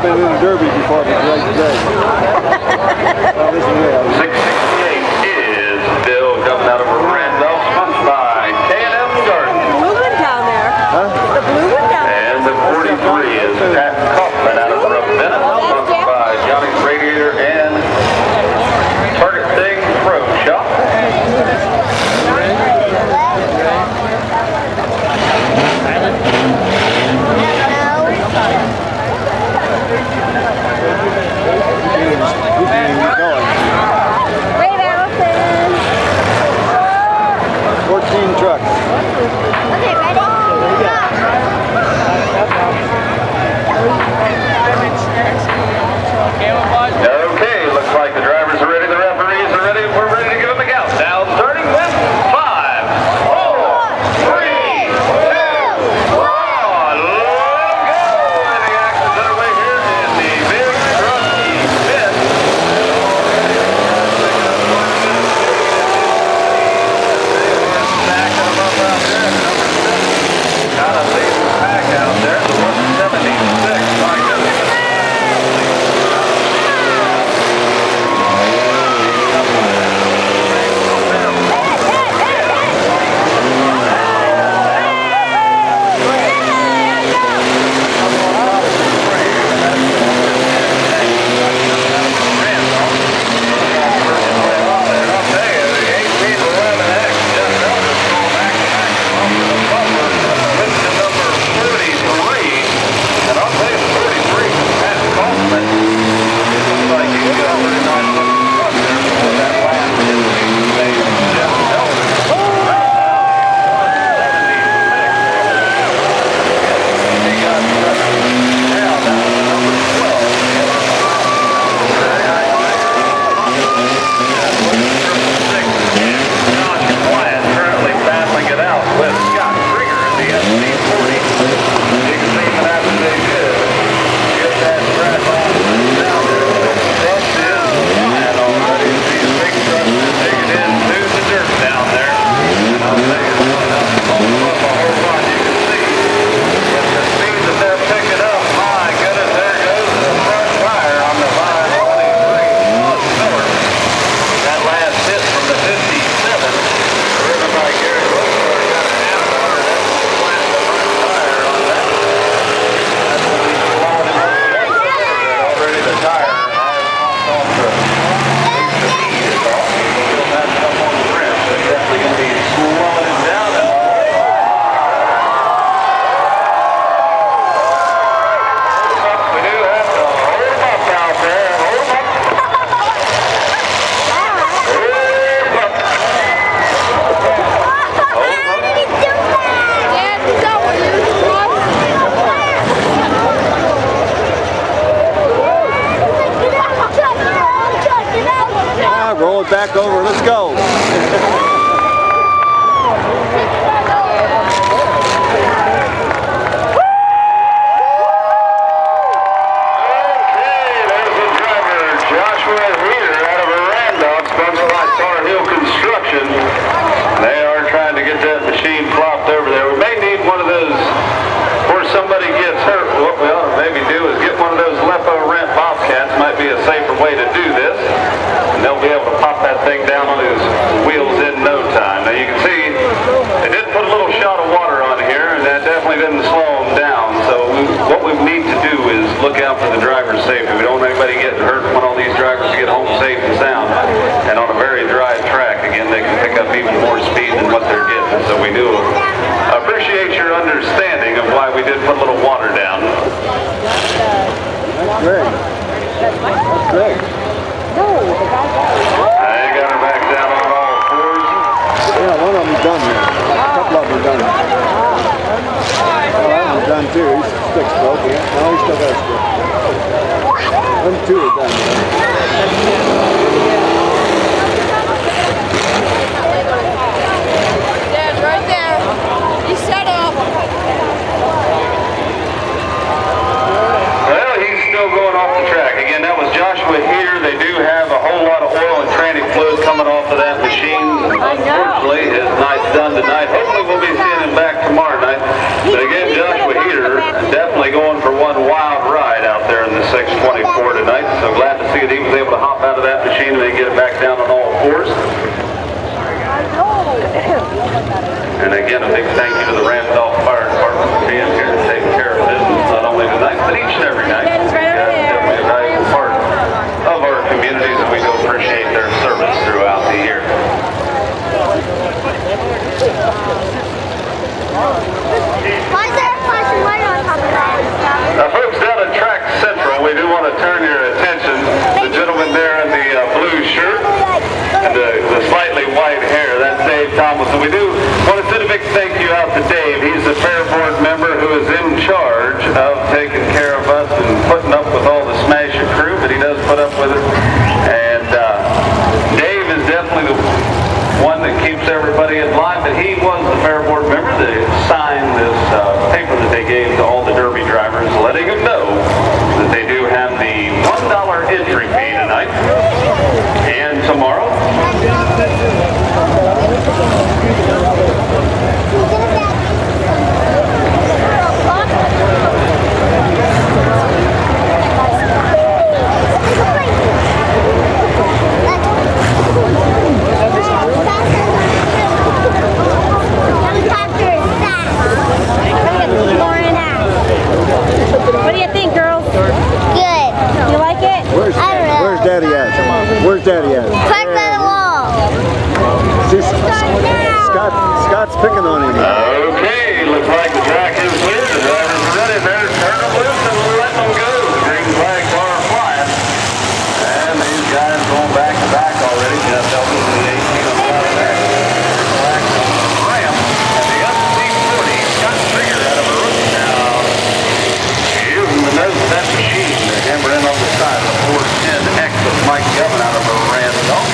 been in the Derby before, but right today. Well, listen here. 668 is Bill coming out of Randolph, sponsored by K&M Garden. The blue one down there. Huh? The blue one down there. And the 43 is Pat Kaufman out of Ravenna, sponsored by Johnny's Radiator and Target Thing Pro Shop. Wait, Allison. 14 trucks. Okay, ready? Okay, looks like the drivers are ready, the referees are ready, we're ready to give them a countdown, starting with 5, 4, 3, 2, 1, let them go! And the action's underway here in the big truck event. Back them up out there, number 7. Kind of leading the pack out there, the 176, my goodness. Roll it back over. Let's go. They are trying to get that machine flopped over there. We may need one of those before somebody gets hurt. What we ought to maybe do is get one of those Lepo Rent Bobcats. Might be a safer way to do this. And they'll be able to pop that thing down on his wheels in no time. Now you can see they did put a little shot of water on here, and that definitely didn't slow them down. So what we need to do is look out for the driver's safety. We don't want anybody getting hurt. We want all these drivers to get home safe and sound. And on a very dry track, again, they can pick up even more speed than what they're getting. So we do appreciate your understanding of why we did put a little water down. That's great. That's great. They got her back down on all fours. Yeah, one of them's done here. A couple of them are done. Well, one's done too. His stick's broken. No, he still got a stick. 1 and 2 are done. Dad's right there. He's set up. Well, he's still going off the track. Again, that was Joshua here. They do have a whole lot of oil and tranny fluid coming off of that machine. Unfortunately, his night's done tonight. Hopefully we'll be seeing him back tomorrow night. But again, Joshua Heater definitely going for one wild ride out there in the 6:24 tonight. So glad to see that he was able to hop out of that machine and then get it back down on all fours. And again, a big thank you to the Randolph Fire Department for being here and taking care of business, not only tonight, but each and every night. It's definitely a valuable part of our communities, and we do appreciate their service throughout the year. Why is there a flashing light on top of that? Now, folks down at Track Central, we do want to turn your attention to the gentleman there in the blue shirt and the slightly white hair. That's Dave Thomas. And we do want to send a big thank you out to Dave. He's the Fair Board member who is in charge of taking care of us and putting up with all the smashing crew, but he does put up with it. And Dave is definitely the one that keeps everybody in line, but he was the Fair Board member that signed this paper that they gave to all the Derby drivers, letting them know that they do have the $1 entry fee tonight and tomorrow. What do you think, girls? Good. You like it? I don't know. Where's Daddy at? Where's Daddy at? Right by the wall. See, Scott's picking on him. Okay, looks like the track is clear. The drivers are ready. There's turn them loose and let them go. The green flags are flying. And these guys going back to back already. Jeff Elvis in the 18 on the out of there. Black Ram. And the FC40 got trigger out of a roof now. Using the nose of that machine. The hammer in on the side of the 410X with Mike Govern out of a Randolph.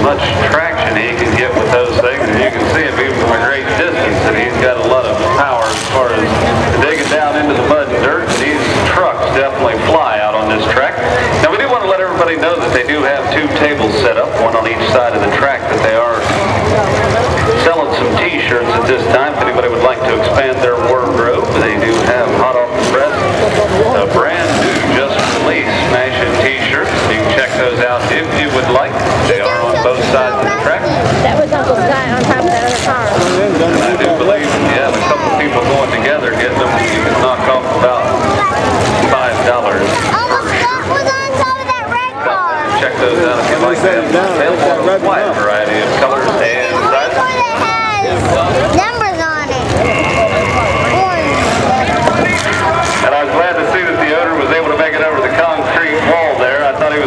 Much traction he can get with those things, and you can see him even from a great distance, and he's got a lot of power as far as digging down into the mud and dirt. These trucks definitely fly out on this track. Now we do want to let everybody know that they do have two tables set up, one on each side of the track, that they are selling some t-shirts at this time. If anybody would like to expand their wardrobe, they do have hot off the press, a brand new just released smashing t-shirts. You can check those out if you would like. They are on both sides of the track. That was Uncle Scott on top of that other car. And I do believe you have a couple people going together getting them. You can knock off about $5. Uncle Scott was on top of that red car. Check those out if you'd like to have them. Available in a wide variety of colors and sizes. Numbers on it. And I was glad to see that the owner was able to make it over the concrete wall there. I thought he was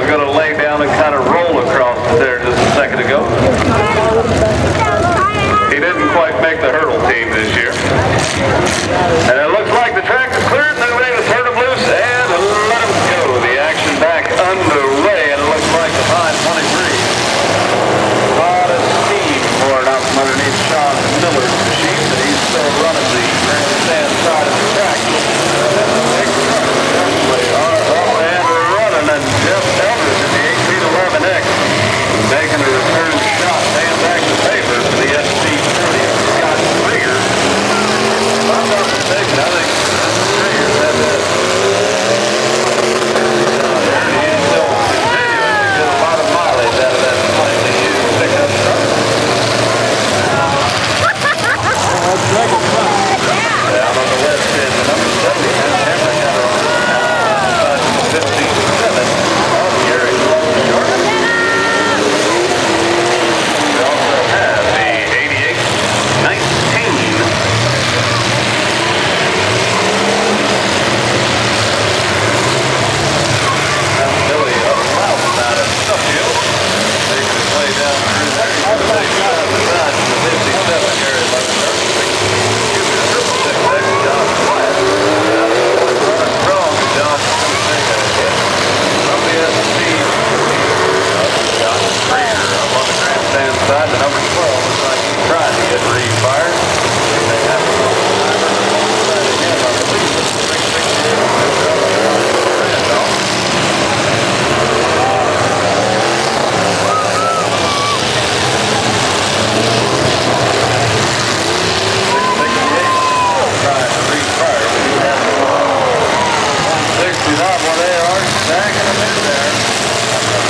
Stacking them in there.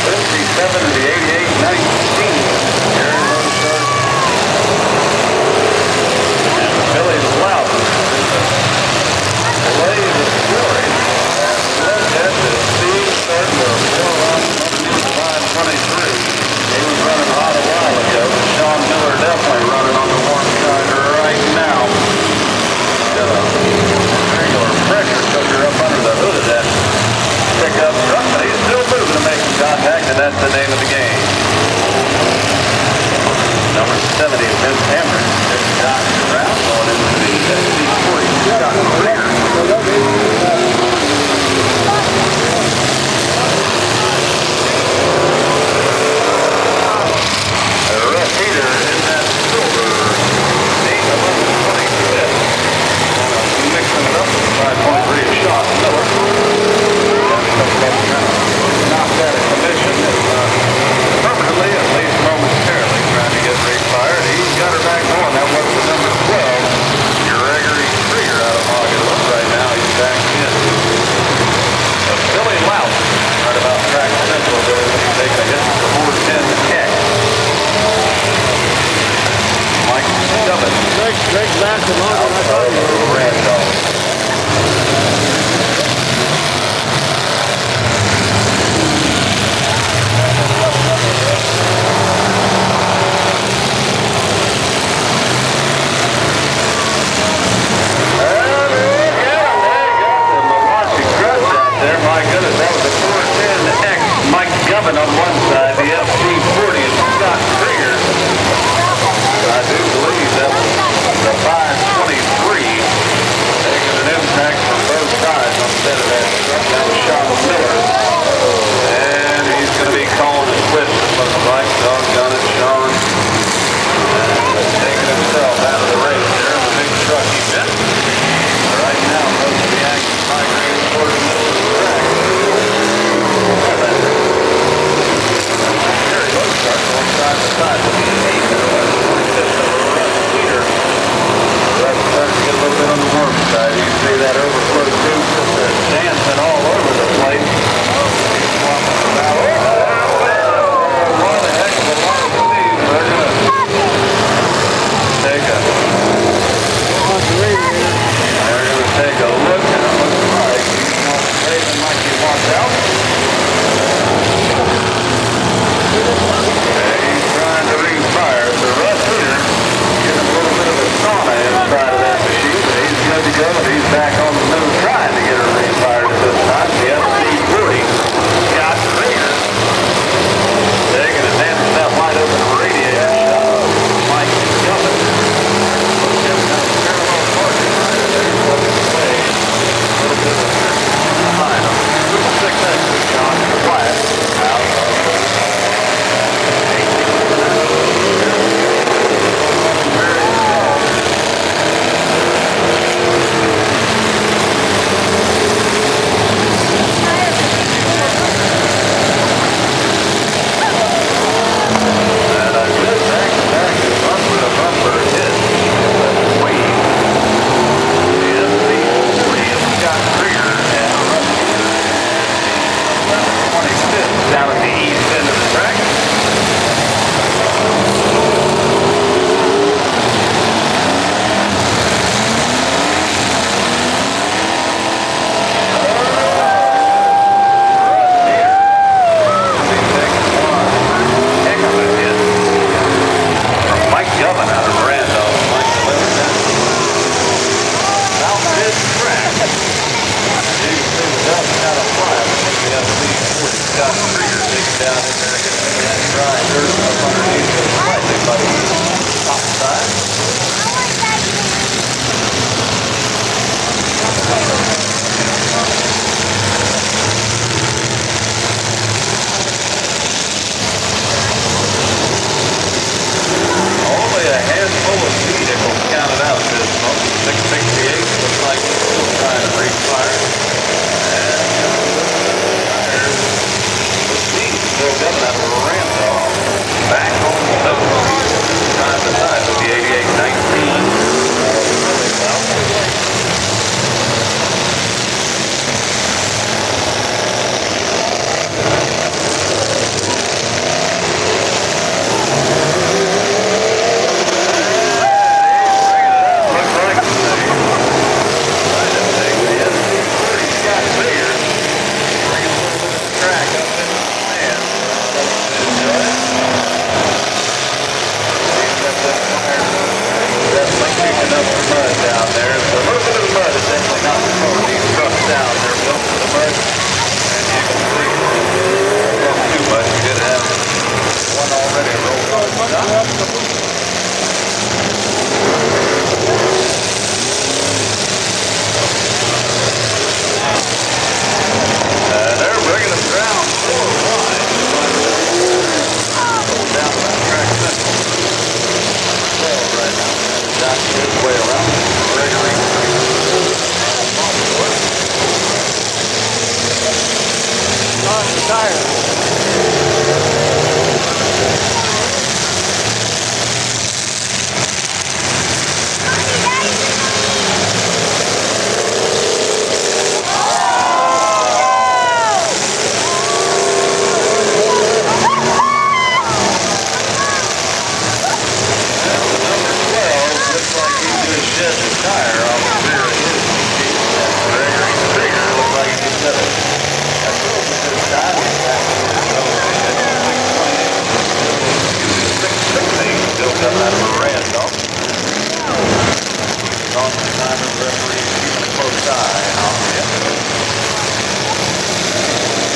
57 to the 88-19. Aaron Rosenberg. And Billy Loudon. Blaze of glory. Look at the speed starting to roll up underneath line 23. He was running hot a while ago, but Sean Miller definitely running on the warm side right now. Got a regular pressure cooker up under the hood of that pickup truck, but he's still moving to make some contact, and that's the name of the game. Number 70 is Vince Hammer. There's Josh Brown going into the SC40. Scott Greer. Russ Heater in that silver 8-11-26. Mixing it up with a 5.3 shot. Miller. Knocked out of commission. Permanently, at least momentarily, trying to get refired. He's got her back on. That was the number 12. Gregory Krieger out of August right now. He's back in. Billy Loudon, right about track central there. He's taking a hit for 410X. Mike Stubbins. Greg lasted longer than I thought he would. Randolph. My goodness, that was a 410X. Mike Gubbin on one side, the FC40 is Scott Krieger. I do believe that was the 523 taking an impact from both sides instead of that truck. That was Sean Miller. And he's going to be calling it quits, it looks like. Doggone it, Sean. Taking himself out of the race there in the big truck event. Right now, most of the action migrating towards the middle of the track. Gary Lozart going side to side with the 8 and 25th number Russ Heater. Russ starting to get a little bit on the warm side. You can see that overflow tube just dancing all over the place. He's swapping about. What a heck of a lot of speed. They're going to take a... They're going to take a look, and it looks like he's not saving like he wants out. He's trying to refire. So Russ Heater getting a little bit of a sauna inside of that machine, but he's good to go, and he's back on the move trying to get her refired at this time. The FC40, Scott Krieger, taking a dancing that wide open radiator shot. Mike Gubbin. Parallel Portage right there, looking away. A little bit of behind him. 6X is John Wyatt out of 25th down at the east end of the track. Mike Gubbin out of Randolph. Mike delivered that. South mid track. You can see the dust kind of flying. The FC40 Scott Krieger digging down in there, getting into that dry dirt up underneath it slightly by the top side. Only a handful of vehicles counted out at this moment. 668 looks like it's still trying to refire. And there's the speed still coming out of Randolph. Back on the Coming out of Randolph. On the time of the referee keeping a close eye on it.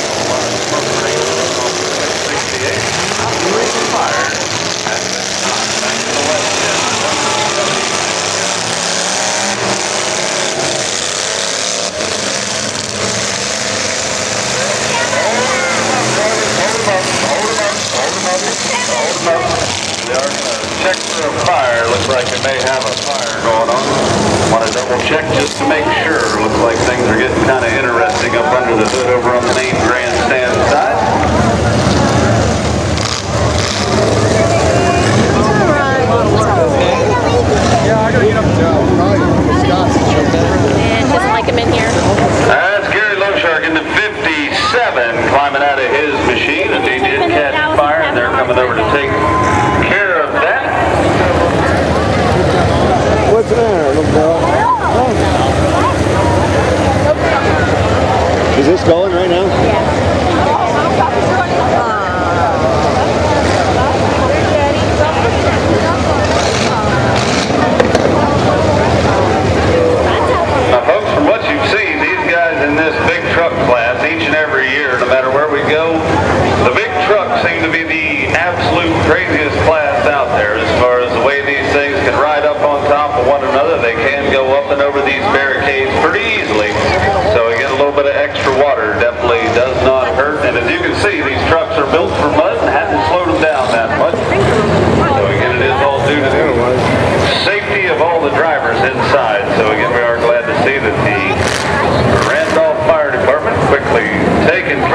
A lot of smoke rings on 668. Operating fire at that time. Back to the west end. Hold them up. They are going to check for a fire. Looks like they may have a fire going on. Want to double check just to make sure. Looks like things are getting kind of interesting up under the hood over on the main grandstand side. Yeah, I gotta get up to Scott's. And doesn't like him in here. That's Gary Lowshark in the 57 climbing out of his machine, and he did catch fire, and they're coming over to take care of that. What's the matter, little girl? Is this going right now? Now, folks, from what you've seen, these guys in this big truck class, each and every year, no matter where we go, the big trucks seem to be the absolute craziest class out there as far as the way these things can ride up on top of one another. They can go up and over these barricades pretty easily, so we get a little bit of extra water. Definitely does not hurt, and as you can see, these trucks are built for mud and hasn't slowed them down that much. So again, it is all due to the safety of all the drivers inside. So again, we are glad to see that the Randolph Fire Department quickly taken care